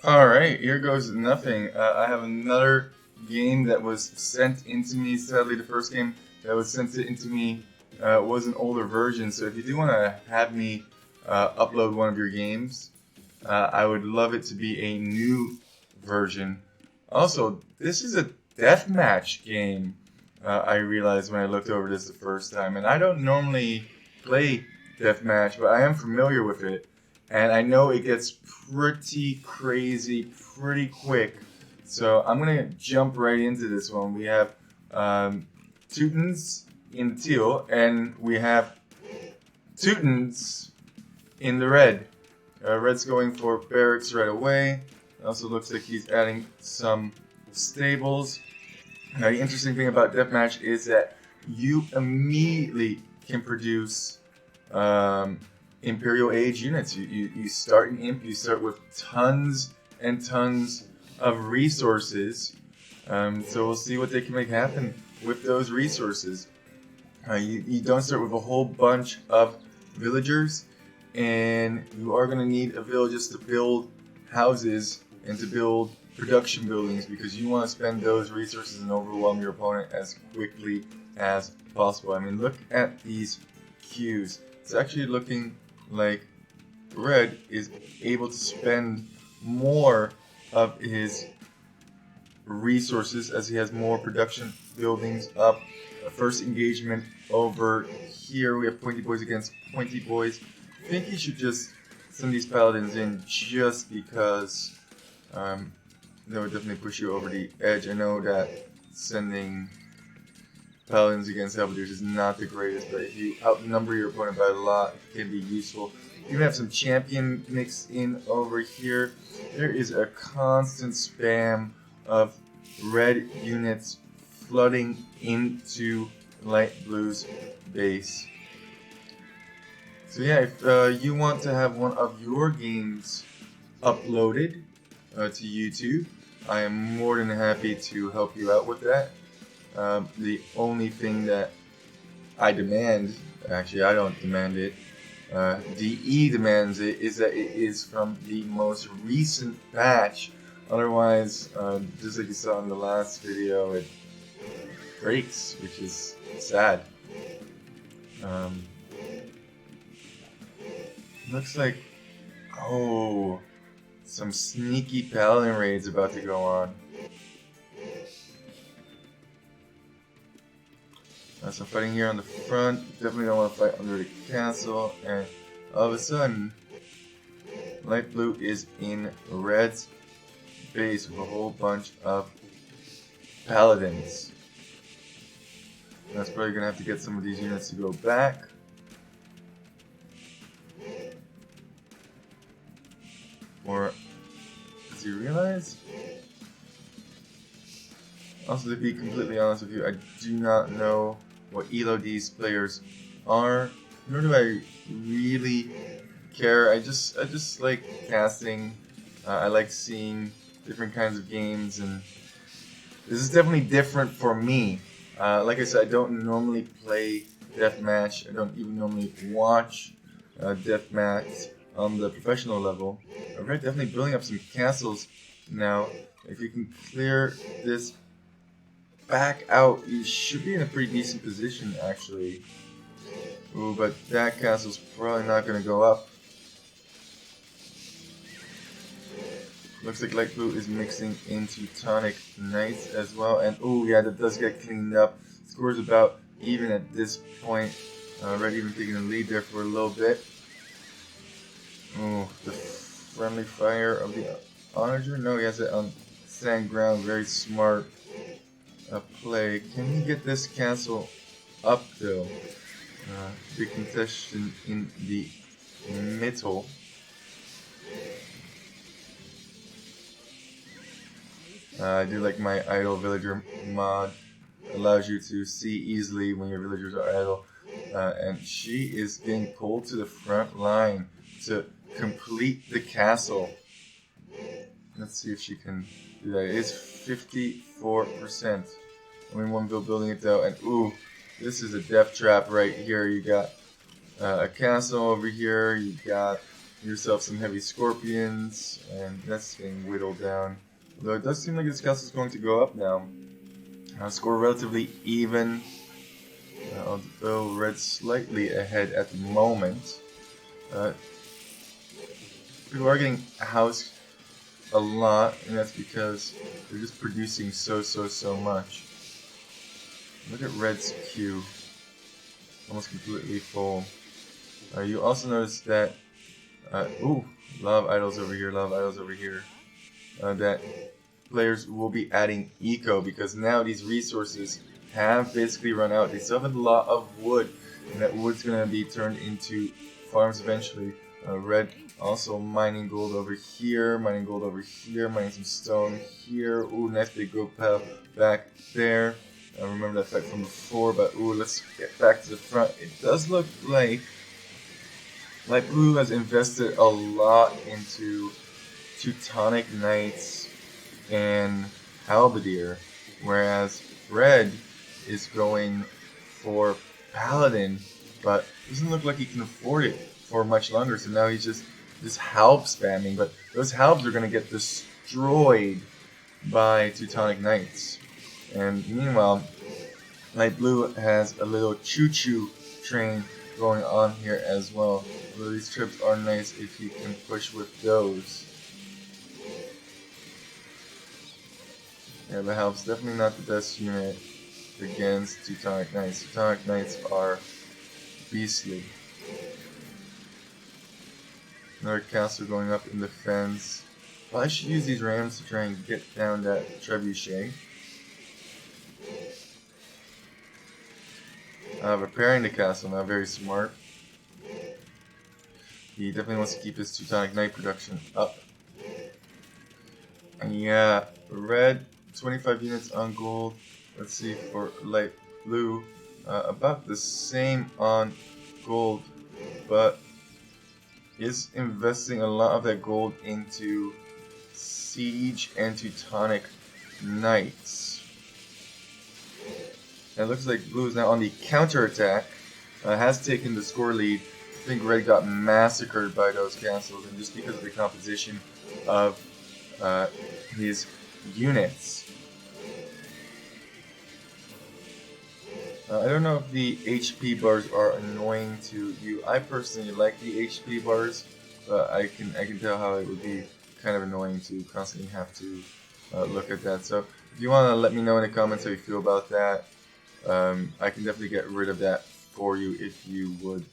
Alright, here goes nothing. I have another game that was sent into me. Sadly, the first game that was sent into me was an older version. So if you do want to have me upload one of your games, I would love it to be a new version. Also, this is a deathmatch game. I realized when I looked over this the first time, and I don't normally play deathmatch, but I am familiar with it, and I know it gets pretty crazy pretty quick. So I'm gonna jump right into this one. We have Teutons in teal, and we have Teutons in the red. Red's going for barracks right away. It also looks like he's adding some stables. Now, the interesting thing about deathmatch is that you immediately can produce Imperial Age units. You start an imp, you start with tons and tons of resources. So we'll see what they can make happen with those resources. You don't start with a whole bunch of villagers, and you are going to need a villagers to build houses and to build production buildings because you want to spend those resources and overwhelm your opponent as quickly as possible. I mean, look at these queues. It's actually looking like Red is able to spend more of his resources as he has more production buildings up. First engagement over here. We have Pointy Boys against Pointy Boys. I think he should just send these paladins in just because that would definitely push you over the edge. I know that sending paladins against halberdiers is not the greatest, but if you outnumber your opponent by a lot, it can be useful. You have some champion mixed in over here. There is a constant spam of red units flooding into light blue's base. So yeah, if you want to have one of your games uploaded to YouTube, I am more than happy to help you out with that. The only thing that I demand, actually I don't demand it, DE demands it, is that it is from the most recent patch. Otherwise, just like you saw in the last video, it breaks, which is sad. Um, looks like, oh, some sneaky paladin raids about to go on. Some fighting here on the front. Definitely don't want to fight under the castle. And all of a sudden, light blue is in red's base with a whole bunch of paladins. That's probably gonna have to get some of these units to go back. Or does he realize? Also, to be completely honest with you, I do not know what elo these players are, nor do I really care. I just like casting. I like seeing different kinds of games, and this is definitely different for me. Like I said, I don't normally play deathmatch. I don't even normally watch deathmatch on the professional level. We're definitely building up some castles now. If you can clear this back out, you should be in a pretty decent position, actually. Ooh, but that castle's probably not going to go up. Looks like light blue is mixing in Teutonic Knights as well. And ooh, yeah, that does get cleaned up. Score's about even at this point. Red even taking the lead there for a little bit. Ooh, the friendly fire of the onager? No, he has it on sand ground. Very smart play. Can he get this castle up though? Big contestation in the middle. I do like my idle villager mod. Allows you to see easily when your villagers are idle. And she is getting pulled to the front line to complete the castle. Let's see if she can do that. It is 54%. Only one building it though, and ooh, this is a death trap right here. You got a castle over here. You got yourself some heavy scorpions, and that's getting whittled down. Although it does seem like this castle is going to go up now. Score relatively even, although red's slightly ahead at the moment. People are getting housed a lot, and that's because they're just producing so much. Look at red's queue, almost completely full. You also notice that, ooh, lava idols over here, lava idols over here. That players will be adding eco because now these resources have basically run out. They still have a lot of wood, and that wood's going to be turned into farms eventually. Red also mining gold over here, mining gold over here, mining some stone here. Ooh, nice big gold pile back there. I remember that fight from before, but ooh, let's get back to the front. It does look like Light Blue has invested a lot into Teutonic Knights and Halberdier, whereas Red is going for Paladin, but doesn't look like he can afford it for much longer, so now he's just halb spamming, but those halbs are going to get destroyed by Teutonic Knights. And meanwhile, Light Blue has a little choo-choo train going on here as well. Although these trips are nice if you can push with those. Yeah, the halb's definitely not the best unit against Teutonic Knights. Teutonic Knights are beastly. Another castle going up in the fence. Well, I should use these rams to try and get down that trebuchet. Repairing the castle now, very smart. He definitely wants to keep his Teutonic Knight production up. And yeah, red, 25 units on gold. Let's see for light blue, about the same on gold, but is investing a lot of that gold into siege and Teutonic Knights. And it looks like blue is now on the counterattack, has taken the score lead. I think red got massacred by those castles, and just because of the composition of his units. I don't know if the HP bars are annoying to you. I personally like the HP bars, but I can tell how it would be kind of annoying to constantly have to look at that. So if you want to let me know in the comments how you feel about that, I can definitely get rid of that for you if you would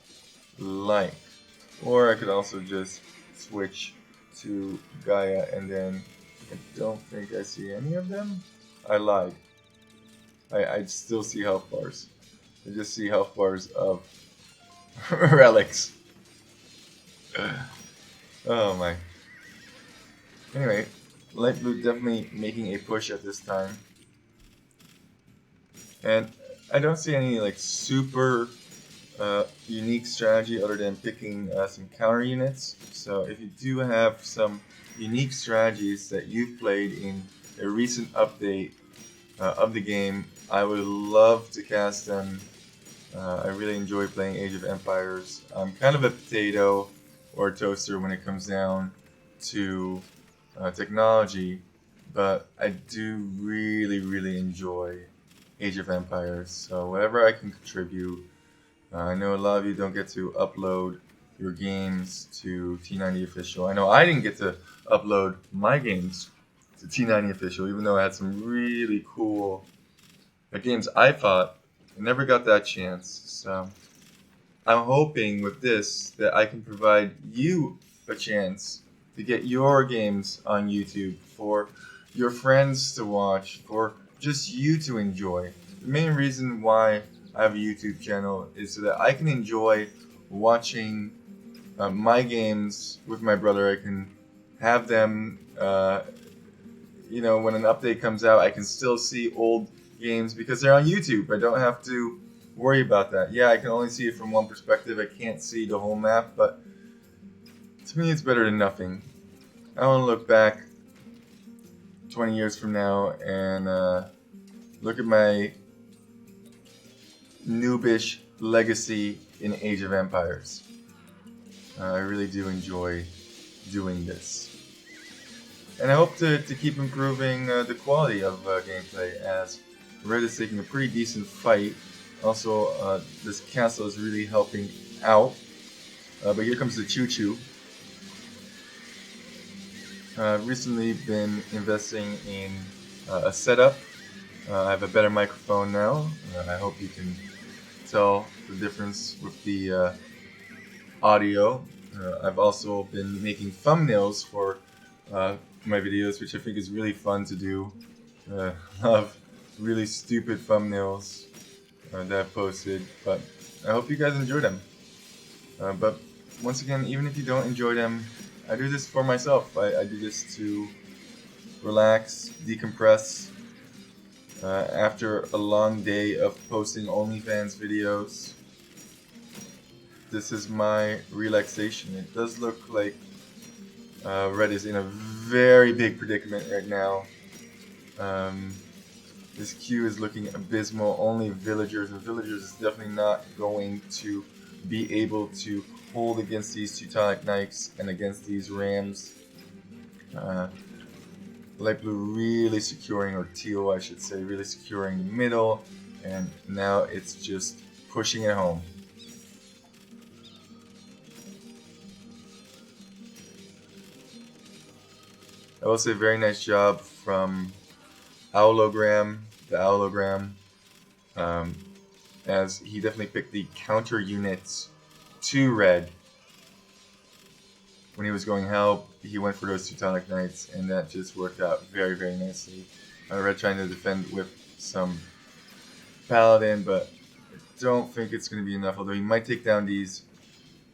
like. Or I could also just switch to Gaia, and then I don't think I see any of them. I lied. I still see health bars. I just see health bars of relics. Oh my. Anyway, light blue definitely making a push at this time. And I don't see any like super unique strategy other than picking some counter units. So if you do have some unique strategies that you've played in a recent update of the game, I would love to cast them. I really enjoy playing Age of Empires. I'm kind of a potato or a toaster when it comes down to technology, but I do really enjoy Age of Empires. So whatever I can contribute. I know a lot of you don't get to upload your games to T90 Official. I know I didn't get to upload my games to T90 Official, even though I had some really cool games I thought. I never got that chance. So I'm hoping with this that I can provide you a chance to get your games on YouTube for your friends to watch, for just you to enjoy. The main reason why I have a YouTube channel is so that I can enjoy watching my games with my brother. I can have them, when an update comes out, I can still see old games because they're on YouTube. I don't have to worry about that. Yeah, I can only see it from one perspective. I can't see the whole map, but to me it's better than nothing. I want to look back 20 years from now and look at my noobish legacy in Age of Empires. I really do enjoy doing this. And I hope to keep improving the quality of gameplay as Red is taking a pretty decent fight. Also, this castle is really helping out. But here comes the Choo Choo. Recently been investing in a setup. I have a better microphone now. I hope you can tell the difference with the audio. I've also been making thumbnails for uh, my videos, which I think is really fun to do. Uh, of really stupid thumbnails that I've posted, but I hope you guys enjoy them. But once again, even if you don't enjoy them, I do this for myself. I do this to relax, decompress. After a long day of posting OnlyFans videos, this is my relaxation. It does look like Red is in a very big predicament right now. Um, this queue is looking abysmal. Only villagers, and villagers is definitely not going to be able to hold against these Teutonic Knights and against these Rams. Uh, Light blue really securing, or teal I should say, really securing the middle, and now it's just pushing it home. I will say very nice job from the Owlogram, um, as he definitely picked the counter units to Red. When he was going help, he went for those Teutonic Knights, and that just worked out very, very nicely. Red trying to defend with some Paladin, but I don't think it's going to be enough, although he might take down these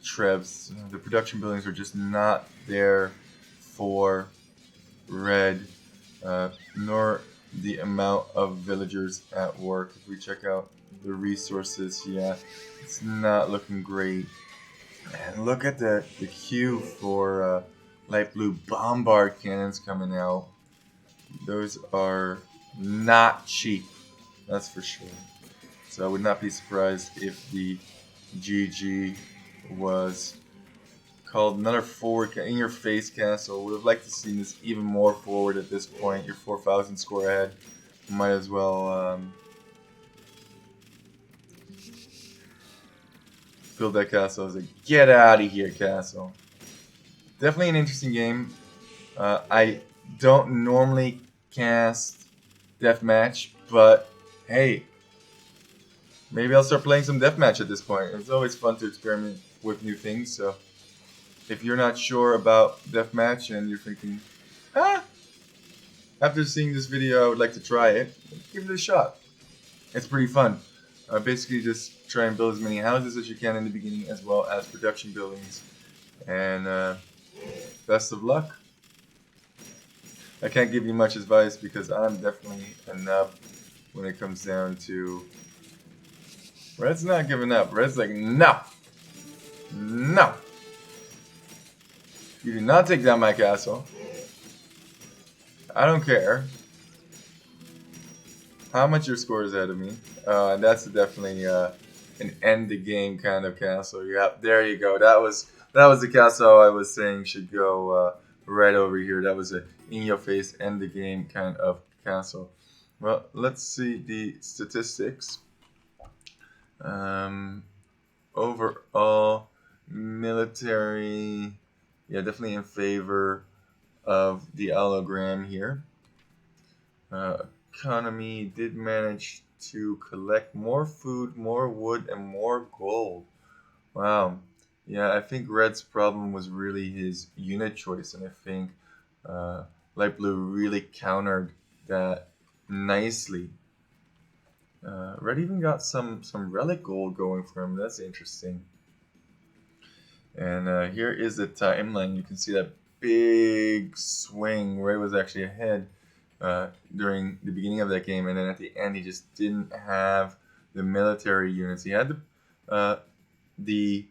Trebs. The production buildings are just not there for Red, nor the amount of villagers at work. If we check out the resources, yeah, it's not looking great. And look at the queue for light blue bombard cannons coming out. Those are not cheap, that's for sure. So I would not be surprised if the GG was called another forward in your face castle. Would have liked to see this even more forward at this point. You're 4,000 score ahead. Might as well build that castle. I was like, get out of here, castle. Definitely an interesting game. I don't normally cast deathmatch, but hey, maybe I'll start playing some deathmatch at this point. It's always fun to experiment with new things. So if you're not sure about deathmatch and you're thinking, ah, after seeing this video, I would like to try it, give it a shot. It's pretty fun. Basically, just try and build as many houses as you can in the beginning, as well as production buildings. And best of luck. I can't give you much advice because I'm definitely a nub when it comes down to... Red's not giving up. Red's like, no! No! You do not take down my castle. I don't care how much your score is ahead of me. That's definitely an end the game kind of castle. Yep, there you go. That was the castle I was saying should go right over here. That was a in your face end the game kind of castle. Well, let's see the statistics. Overall, military, yeah, definitely in favor of the allogram here. Economy did manage to collect more food, more wood, and more gold. Wow. Yeah, I think Red's problem was really his unit choice, and I think uh, Light Blue really countered that nicely. Red even got some relic gold going for him. That's interesting. And here is the timeline. You can see that big swing. Red was actually ahead during the beginning of that game, and then at the end, he just didn't have the military units. He had the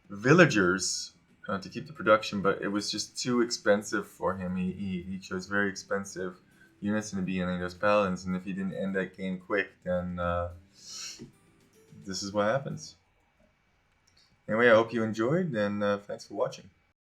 villagers to keep the production, but it was just too expensive for him. He chose very expensive units in the beginning, those paladins, and if he didn't end that game quick, then this is what happens. Anyway, I hope you enjoyed, and thanks for watching.